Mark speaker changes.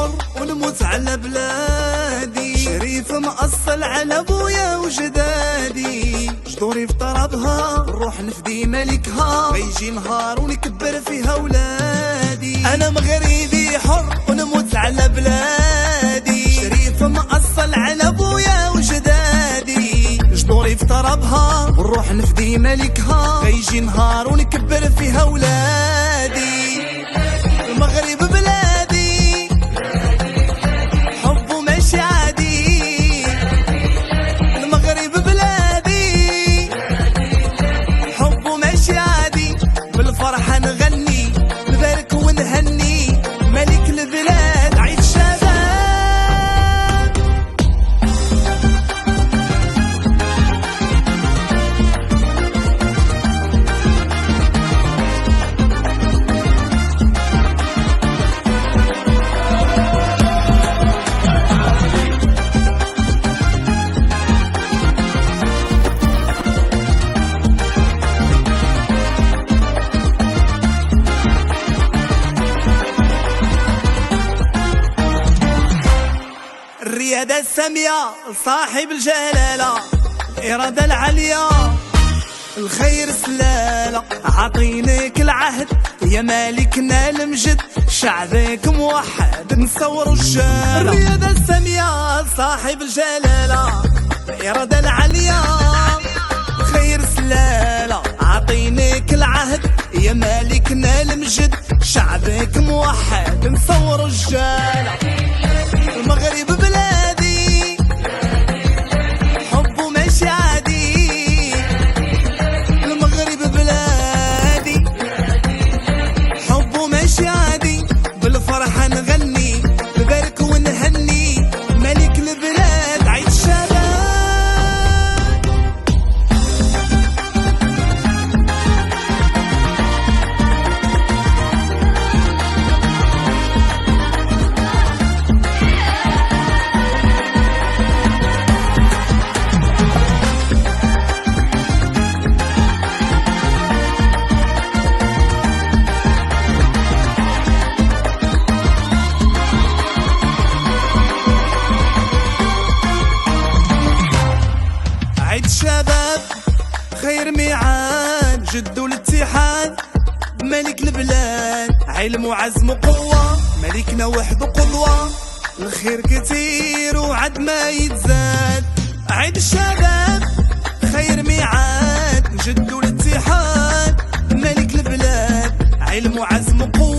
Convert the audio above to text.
Speaker 1: حر ونموت على بلادي، شريف مأصل على ابويا وجدادي، جذوري في ترابها نروح نفدي ملكها، غيجي نهار ونكبر فيها ولادي. انا مغربي حر ونموت على بلادي، شريف مأصل على ابويا وجدادي، جذوري في ترابها ونروح نفدي ملكها، غيجي نهار ونكبر فيها ولادي. المغرب بلادي حبه ماشي عادي، المغرب بلادي حبه ماشي عادي، بالفرحة نغني نبارك ونهني ملك البلاد عيد شباب. الريادة السامية صاحب الجلالة، الإرادة العالية الخير سلالة، عاطينك العهد يا مالكنا المجد، شعبك موحد نصور الجالة. الريادة السامية صاحب الجلالة، الإرادة العالية خير سلالة، عاطينك العهد يا مالكنا المجد، شعبك موحد نصور الجالة. المغرب بلادي حبه ماشي عادي، المغرب بلادي حبه ماشي عادي، بالفرحة نغني نبارك ونهني ملك البلاد عيد شباب. عيد شباب خير ميعاد، جد الاتحاد ملك البلاد، علم وعزم وقوة ملكنا وحده قدوة، الخير كتير وعد ما يتزاد. عيد الشباب خير ميعاد، جد الاتحاد ملك البلاد، علم وعزم وقوة